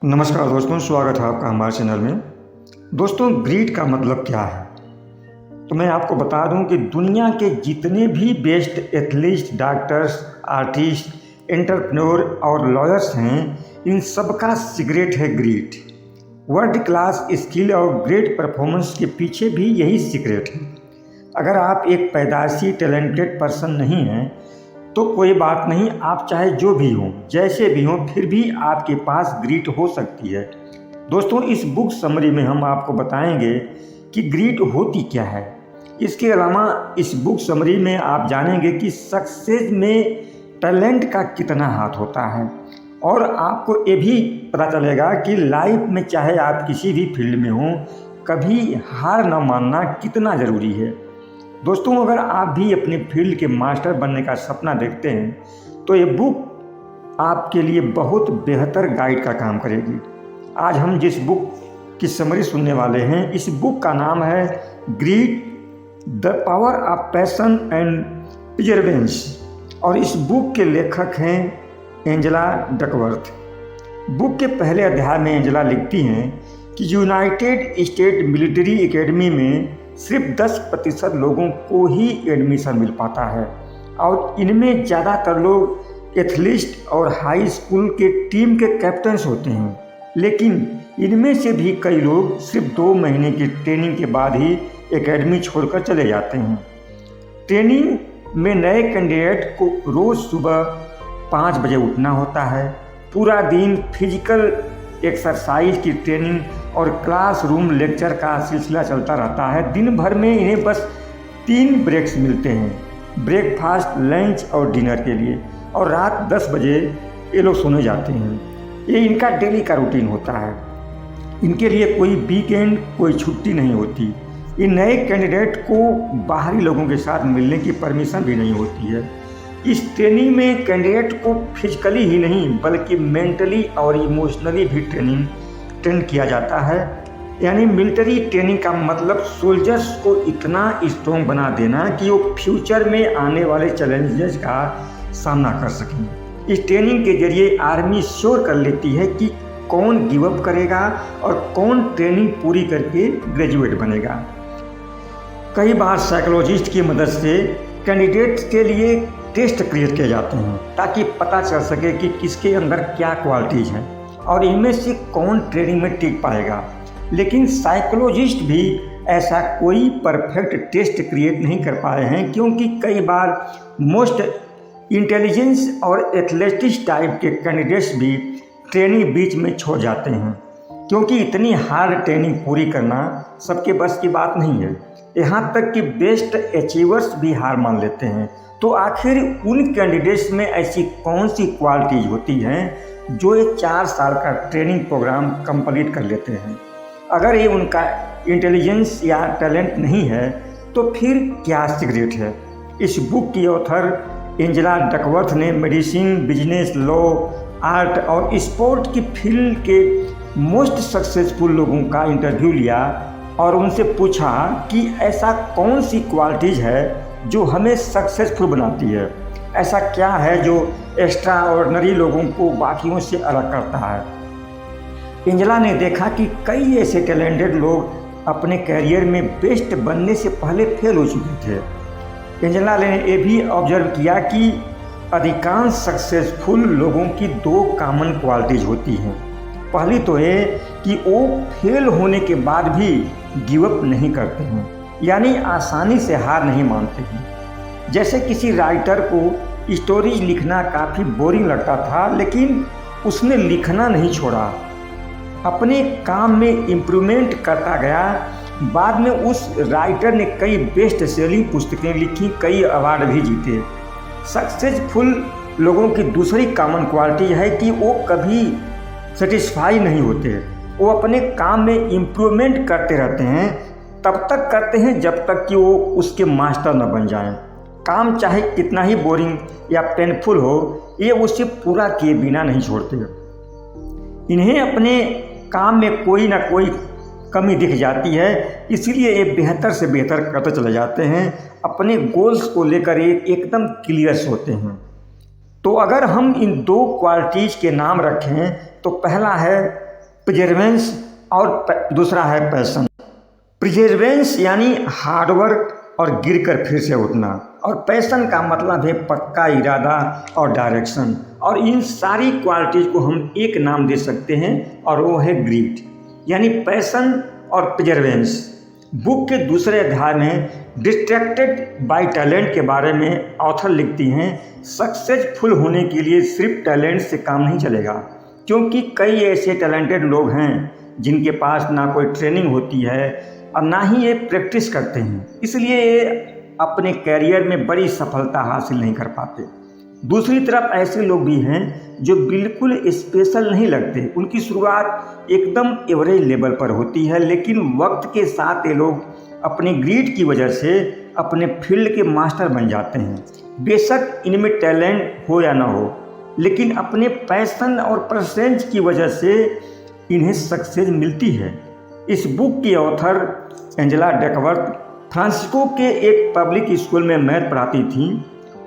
नमस्कार दोस्तों, स्वागत है आपका हमारे चैनल में। दोस्तों, ग्रीड का मतलब क्या है? तो मैं आपको बता दूं कि दुनिया के जितने भी best athletes, doctors, artist, entrepreneur और लॉयर्स हैं, इन सब का सीक्रेट है ग्रीड। वर्ल्ड क्लास स्किल और ग्रेट परफॉर्मेंस के पीछे भी यही सीक्रेट है। अगर आप एक पैदाइशी टैलेंटेड पर्सन नहीं हैं तो कोई बात नहीं, आप चाहे जो भी हों, जैसे भी हों, फिर भी आपके पास ग्रीट हो सकती है। दोस्तों, इस बुक समरी में हम आपको बताएंगे कि ग्रीट होती क्या है। इसके अलावा इस बुक समरी में आप जानेंगे कि सक्सेस में टैलेंट का कितना हाथ होता है, और आपको ये भी पता चलेगा कि लाइफ में चाहे आप किसी भी फील्ड में हों, कभी हार न मानना कितना ज़रूरी है। दोस्तों, अगर आप भी अपने फील्ड के मास्टर बनने का सपना देखते हैं तो ये बुक आपके लिए बहुत बेहतर गाइड का काम करेगी। आज हम जिस बुक की समरी सुनने वाले हैं, इस बुक का नाम है Grit, the power of passion and perseverance, और इस बुक के लेखक हैं एंजेला डकवर्थ। बुक के पहले अध्याय में एंजेला लिखती हैं कि यूनाइटेड स्टेट मिलिट्री एकेडमी में सिर्फ 10% लोगों को ही एडमिशन मिल पाता है, और इनमें ज़्यादातर लोग एथलीट और हाई स्कूल के टीम के कैप्टन्स होते हैं। लेकिन इनमें से भी कई लोग सिर्फ 2 महीने की ट्रेनिंग के बाद ही एकेडमी छोड़कर चले जाते हैं। ट्रेनिंग में नए कैंडिडेट को रोज़ सुबह 5 बजे उठना होता है। पूरा दिन फिजिकल एक्सरसाइज की ट्रेनिंग और क्लासरूम लेक्चर का सिलसिला चलता रहता है। दिन भर में इन्हें बस 3 ब्रेक्स मिलते हैं, ब्रेकफास्ट, लंच और डिनर के लिए, और रात 10 बजे ये लोग सोने जाते हैं। ये इनका डेली का रूटीन होता है। इनके लिए कोई वीकेंड, कोई छुट्टी नहीं होती। इन नए कैंडिडेट को बाहरी लोगों के साथ मिलने की परमिशन भी नहीं होती है। इस ट्रेनिंग में कैंडिडेट को फिजिकली ही नहीं बल्कि मेंटली और इमोशनली भी ट्रेन किया जाता है। यानी मिलिट्री ट्रेनिंग का मतलब सोल्जर्स को इतना स्ट्रॉन्ग बना देना कि वो फ्यूचर में आने वाले चैलेंजेस का सामना कर सकें। इस ट्रेनिंग के जरिए आर्मी श्योर कर लेती है कि कौन गिव अप करेगा और कौन ट्रेनिंग पूरी करके ग्रेजुएट बनेगा। कई बार साइकोलॉजिस्ट की मदद से कैंडिडेट्स के लिए टेस्ट क्रिएट किए जाते हैं ताकि पता चल सके कि किसके अंदर क्या क्वालिटीज़ हैं और इनमें से कौन ट्रेनिंग में टिक पाएगा। लेकिन साइकोलॉजिस्ट भी ऐसा कोई परफेक्ट टेस्ट क्रिएट नहीं कर पाए हैं, क्योंकि कई बार मोस्ट इंटेलिजेंस और एथलेटिक्स टाइप के कैंडिडेट्स भी ट्रेनिंग बीच में छोड़ जाते हैं, क्योंकि इतनी हार्ड ट्रेनिंग पूरी करना सबके बस की बात नहीं है। यहाँ तक कि बेस्ट अचीवर्स भी हार मान लेते हैं। तो आखिर उन कैंडिडेट्स में ऐसी कौन सी क्वालिटीज होती हैं जो ये 4 साल का ट्रेनिंग प्रोग्राम कंप्लीट कर लेते हैं? अगर ये उनका इंटेलिजेंस या टैलेंट नहीं है तो फिर क्या सीक्रेट है? इस बुक की ऑथर एंजेला डकवर्थ ने मेडिसिन, बिजनेस, लॉ, आर्ट और स्पोर्ट की फील्ड के मोस्ट सक्सेसफुल लोगों का इंटरव्यू लिया और उनसे पूछा कि ऐसा कौन सी क्वालिटीज़ है जो हमें सक्सेसफुल बनाती है। ऐसा क्या है जो एक्स्ट्रा ऑर्डिनरी लोगों को बाकियों से अलग करता है? एंजेला ने देखा कि कई ऐसे टैलेंटेड लोग अपने करियर में बेस्ट बनने से पहले फेल हो चुके थे। एंजेला ने ये भी ऑब्जर्व किया कि अधिकांश सक्सेसफुल लोगों की 2 कॉमन क्वालिटीज़ होती हैं। पहली तो ये कि वो फेल होने के बाद भी गिव अप नहीं करते हैं, यानी आसानी से हार नहीं मानते हैं। जैसे किसी राइटर को स्टोरीज लिखना काफ़ी बोरिंग लगता था, लेकिन उसने लिखना नहीं छोड़ा, अपने काम में इम्प्रूवमेंट करता गया। बाद में उस राइटर ने कई बेस्ट सेलिंग पुस्तकें लिखी, कई अवार्ड भी जीते। सक्सेसफुल लोगों की दूसरी कॉमन क्वालिटी है कि वो कभी सेटिस्फाई नहीं होते। वो अपने काम में इम्प्रूवमेंट करते रहते हैं, तब तक करते हैं जब तक कि वो उसके मास्टर न बन जाएं। काम चाहे कितना ही बोरिंग या पेनफुल हो, ये उसे पूरा किए बिना नहीं छोड़ते। इन्हें अपने काम में कोई ना कोई कमी दिख जाती है, इसलिए ये बेहतर से बेहतर करते चले जाते हैं। अपने गोल्स को लेकर ये एकदम क्लियर होते हैं। तो अगर हम इन 2 क्वालिटीज़ के नाम रखें तो पहला है प्रिजर्वेंस और दूसरा है पैशन। प्रिजर्वेंस यानी हार्डवर्क और गिरकर फिर से उठना, और पैशन का मतलब है पक्का इरादा और डायरेक्शन। और इन सारी क्वालिटीज को हम एक नाम दे सकते हैं और वो है ग्रीड, यानी पैशन और प्रिजर्वेंस। बुक के दूसरे अध्याय में डिस्ट्रैक्टेड बाय टैलेंट के बारे में ऑथर लिखती हैं, सक्सेसफुल होने के लिए सिर्फ टैलेंट से काम नहीं चलेगा, क्योंकि कई ऐसे टैलेंटेड लोग हैं जिनके पास ना कोई ट्रेनिंग होती है और ना ही ये प्रैक्टिस करते हैं, इसलिए ये अपने कैरियर में बड़ी सफलता हासिल नहीं कर पाते। दूसरी तरफ ऐसे लोग भी हैं जो बिल्कुल स्पेशल नहीं लगते, उनकी शुरुआत एकदम एवरेज लेवल पर होती है, लेकिन वक्त के साथ ये लोग अपनी ग्रीड की वजह से अपने फील्ड के मास्टर बन जाते हैं। बेशक इनमें टैलेंट हो या ना हो, लेकिन अपने पैशन और परसेंस की वजह से इन्हें सक्सेस मिलती है। इस बुक की ऑथर एंजेला डकवर्थ फ्रांसिस्को के एक पब्लिक स्कूल में मैथ पढ़ाती थीं।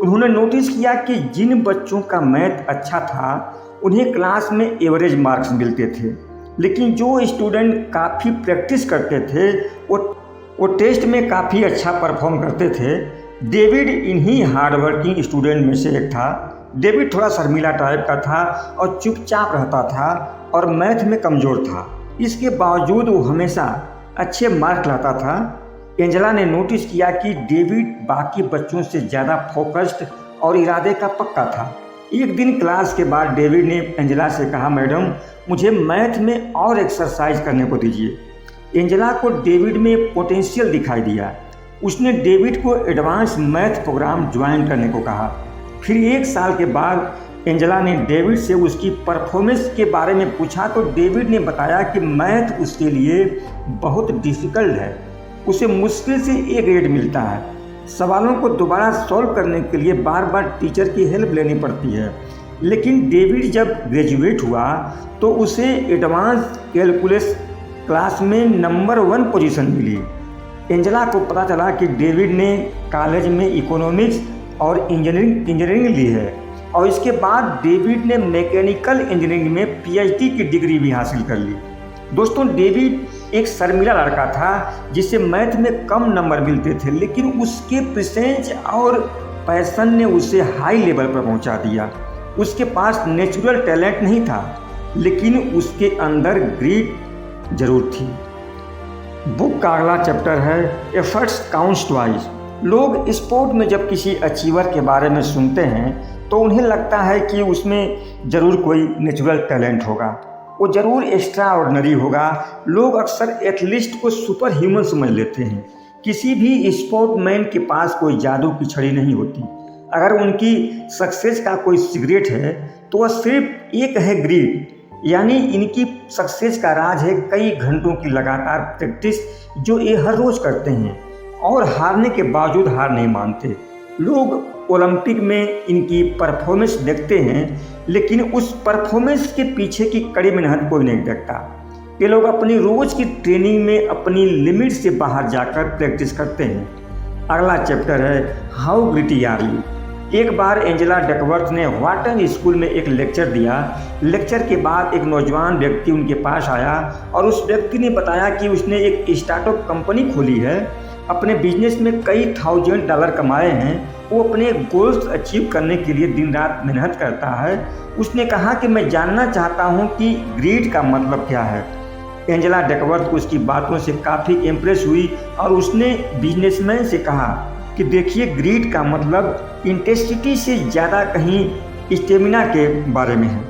उन्होंने नोटिस किया कि जिन बच्चों का मैथ अच्छा था उन्हें क्लास में एवरेज मार्क्स मिलते थे, लेकिन जो स्टूडेंट काफ़ी प्रैक्टिस करते थे वो टेस्ट में काफ़ी अच्छा परफॉर्म करते थे। डेविड इन्हीं हार्डवर्किंग स्टूडेंट में से एक था। डेविड थोड़ा शर्मीला टाइप का था और चुपचाप रहता था और मैथ में कमज़ोर था। इसके बावजूद वो हमेशा अच्छे मार्क लाता था। एंजेला ने नोटिस किया कि डेविड बाकी बच्चों से ज़्यादा फोकस्ड और इरादे का पक्का था। एक दिन क्लास के बाद डेविड ने एंजेला से कहा, मैडम मुझे मैथ में और एक्सरसाइज करने को दीजिए। एंजेला को डेविड में पोटेंशियल दिखाई दिया। उसने डेविड को एडवांस मैथ प्रोग्राम ज्वाइन करने को कहा। फिर 1 साल के बाद एंजेला ने डेविड से उसकी परफॉर्मेंस के बारे में पूछा तो डेविड ने बताया कि मैथ उसके लिए बहुत डिफ़िकल्ट है, उसे मुश्किल से A ग्रेड मिलता है। सवालों को दोबारा सॉल्व करने के लिए बार बार टीचर की हेल्प लेनी पड़ती है। लेकिन डेविड जब ग्रेजुएट हुआ तो उसे एडवांस कैलकुलस क्लास में नंबर 1 पोजीशन मिली। एंजेला को पता चला कि डेविड ने कॉलेज में इकोनॉमिक्स और इंजीनियरिंग ली है, और इसके बाद डेविड ने मैकेनिकल इंजीनियरिंग में PhD की डिग्री भी हासिल कर ली। दोस्तों, डेविड एक शर्मीला लड़का था जिसे मैथ में कम नंबर मिलते थे, लेकिन उसके प्रेजेंस और पैशन ने उसे हाई लेवल पर पहुंचा दिया। उसके पास नेचुरल टैलेंट नहीं था, लेकिन उसके अंदर ग्रीड जरूर थी। बुक का अगला चैप्टर है एफर्ट्स काउंट्स ट्वाइस। लोग स्पोर्ट में जब किसी अचीवर के बारे में सुनते हैं तो उन्हें लगता है कि उसमें ज़रूर कोई नेचुरल टैलेंट होगा, वो ज़रूर एक्स्ट्रा ऑर्डिनरी होगा। लोग अक्सर एथलीट को सुपर ह्यूमन समझ लेते हैं। किसी भी स्पोर्टमैन के पास कोई जादू की छड़ी नहीं होती। अगर उनकी सक्सेस का कोई सीक्रेट है तो वह सिर्फ एक है ग्रीड, यानी इनकी सक्सेस का राज है कई घंटों की लगातार प्रैक्टिस जो ये हर रोज़ करते हैं और हारने के बावजूद हार नहीं मानते। लोग ओलंपिक में इनकी परफॉर्मेंस देखते हैं, लेकिन उस परफॉर्मेंस के पीछे की कड़ी मेहनत कोई नहीं देखता। ये लोग अपनी रोज़ की ट्रेनिंग में अपनी लिमिट से बाहर जाकर प्रैक्टिस करते हैं। अगला चैप्टर है हाउ ग्रिटी आर यू। एक बार एंजेला डकवर्थ ने व्हार्टन स्कूल में एक लेक्चर दिया। लेक्चर के बाद एक नौजवान व्यक्ति उनके पास आया और उस व्यक्ति ने बताया कि उसने एक स्टार्टअप कंपनी खोली है, अपने बिजनेस में कई $1000 कमाए हैं, वो अपने गोल्स अचीव करने के लिए दिन रात मेहनत करता है। उसने कहा कि मैं जानना चाहता हूँ कि ग्रीड का मतलब क्या है। एंजेला डकवर्थ उसकी बातों से काफ़ी इम्प्रेस हुई और उसने बिजनेसमैन से कहा कि देखिए, ग्रीड का मतलब इंटेंसिटी से ज़्यादा कहीं स्टेमिना के बारे में है।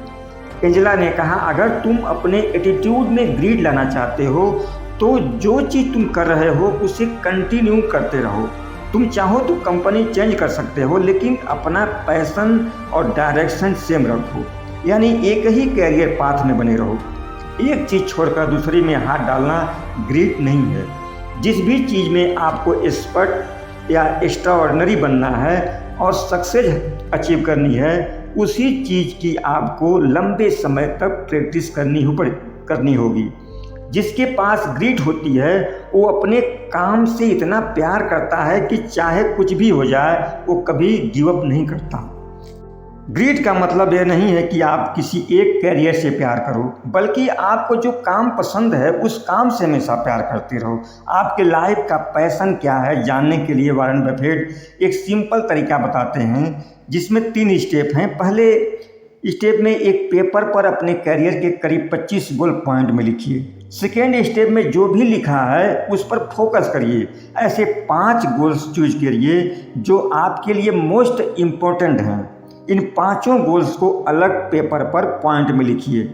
एंजेला ने कहा, अगर तुम अपने एटीट्यूड में ग्रीड लाना चाहते हो तो जो चीज़ तुम कर रहे हो उसे कंटिन्यू करते रहो। तुम चाहो तो कंपनी चेंज कर सकते हो, लेकिन अपना पैशन और डायरेक्शन सेम रखो, यानी एक ही कैरियर पाथ में बने रहो। एक चीज़ छोड़कर दूसरी में हाथ डालना ग्रीड नहीं है। जिस भी चीज़ में आपको एक्सपर्ट या एक्स्ट्राऑर्डिनरी बनना है और सक्सेस अचीव करनी है, उसी चीज़ की आपको लंबे समय तक प्रैक्टिस करनी होगी। जिसके पास ग्रिट होती है वो अपने काम से इतना प्यार करता है कि चाहे कुछ भी हो जाए वो कभी गिव अप नहीं करता। ग्रीड का मतलब ये नहीं है कि आप किसी एक कैरियर से प्यार करो, बल्कि आपको जो काम पसंद है उस काम से हमेशा प्यार करते रहो। आपके लाइफ का पैशन क्या है जानने के लिए वॉरेन बफेट एक सिंपल तरीका बताते हैं, जिसमें 3 स्टेप हैं। पहले स्टेप में एक पेपर पर अपने कैरियर के करीब 25 गोल पॉइंट में लिखिए। सेकेंड स्टेप में जो भी लिखा है उस पर फोकस करिए। ऐसे 5 गोल्स चूज करिए जो आपके लिए मोस्ट इम्पोर्टेंट हैं। इन 5 गोल्स को अलग पेपर पर पॉइंट में लिखिए।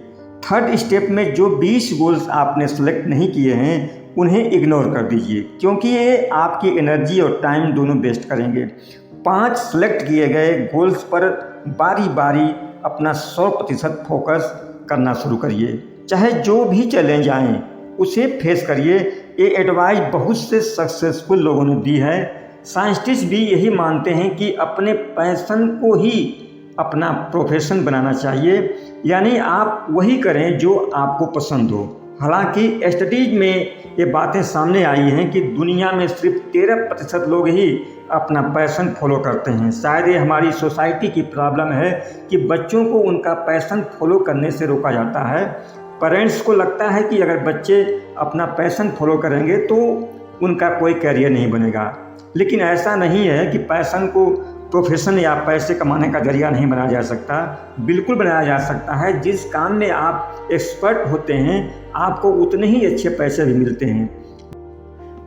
थर्ड स्टेप में जो 20 गोल्स आपने सेलेक्ट नहीं किए हैं उन्हें इग्नोर कर दीजिए, क्योंकि ये आपकी एनर्जी और टाइम दोनों वेस्ट करेंगे। 5 सेलेक्ट किए गए गोल्स पर बारी बारी अपना 100% फोकस करना शुरू करिए। चाहे जो भी चैलेंज आए उसे फेस करिए। ये एडवाइस बहुत से सक्सेसफुल लोगों ने दी है। साइंटिस्ट भी यही मानते हैं कि अपने पैशन को ही अपना प्रोफेशन बनाना चाहिए, यानी आप वही करें जो आपको पसंद हो। हालांकि स्टडीज में ये बातें सामने आई हैं कि दुनिया में सिर्फ 13% लोग ही अपना पैशन फॉलो करते हैं। शायद ये हमारी सोसाइटी की प्रॉब्लम है कि बच्चों को उनका पैशन फॉलो करने से रोका जाता है। पेरेंट्स को लगता है कि अगर बच्चे अपना पैशन फॉलो करेंगे तो उनका कोई करियर नहीं बनेगा, लेकिन ऐसा नहीं है कि पैशन को प्रोफेशन या पैसे कमाने का जरिया नहीं बनाया जा सकता। बिल्कुल बनाया जा सकता है। जिस काम में आप एक्सपर्ट होते हैं आपको उतने ही अच्छे पैसे भी मिलते हैं।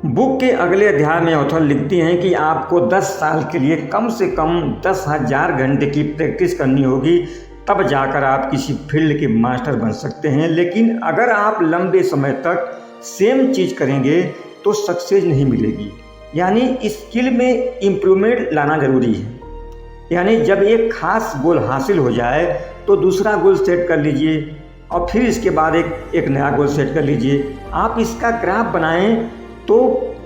बुक के अगले अध्याय में ऑथर लिखती हैं कि आपको 10 साल के लिए कम से कम 10,000 घंटे की प्रैक्टिस करनी होगी, तब जाकर आप किसी फील्ड के मास्टर बन सकते हैं। लेकिन अगर आप लंबे समय तक सेम चीज़ करेंगे तो सक्सेस नहीं मिलेगी। यानी स्किल में इम्प्रूवमेंट लाना ज़रूरी है। यानी जब एक खास गोल हासिल हो जाए तो दूसरा गोल सेट कर लीजिए और फिर इसके बाद एक नया गोल सेट कर लीजिए। आप इसका ग्राफ बनाएं तो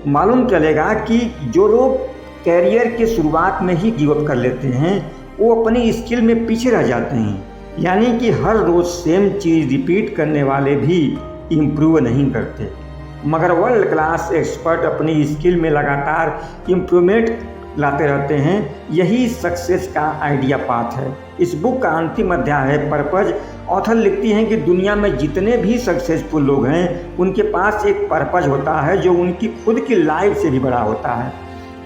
मालूम चलेगा कि जो लोग कैरियर के शुरुआत में ही गिव अप कर लेते हैं वो अपनी स्किल में पीछे रह जाते हैं। यानी कि हर रोज़ सेम चीज़ रिपीट करने वाले भी इम्प्रूव नहीं करते, मगर वर्ल्ड क्लास एक्सपर्ट अपनी स्किल में लगातार इम्प्रूवमेंट लाते रहते हैं। यही सक्सेस का आइडिया पाथ है। इस बुक का अंतिम अध्याय है पर्पज। ऑथर लिखती हैं कि दुनिया में जितने भी सक्सेसफुल लोग हैं उनके पास एक पर्पज होता है जो उनकी खुद की लाइफ से भी बड़ा होता है।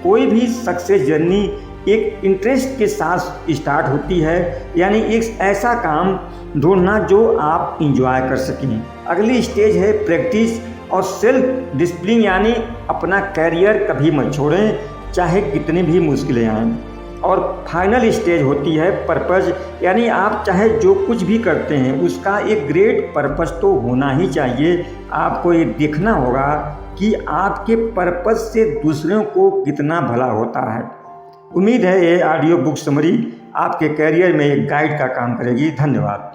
कोई भी सक्सेस जर्नी एक इंटरेस्ट के साथ स्टार्ट होती है, यानी एक ऐसा काम ढूंढना जो आप इंजॉय कर सकें। अगली स्टेज है प्रैक्टिस और सेल्फ डिसिप्लिन, यानी अपना कैरियर कभी मत छोड़ें चाहे कितनी भी मुश्किलें आएं। और फाइनल स्टेज होती है पर्पज, यानी आप चाहे जो कुछ भी करते हैं उसका एक ग्रेट पर्पज तो होना ही चाहिए। आपको ये देखना होगा कि आपके पर्पज से दूसरों को कितना भला होता है। उम्मीद है ये ऑडियो बुक समरी आपके कैरियर में एक गाइड का काम करेगी। धन्यवाद।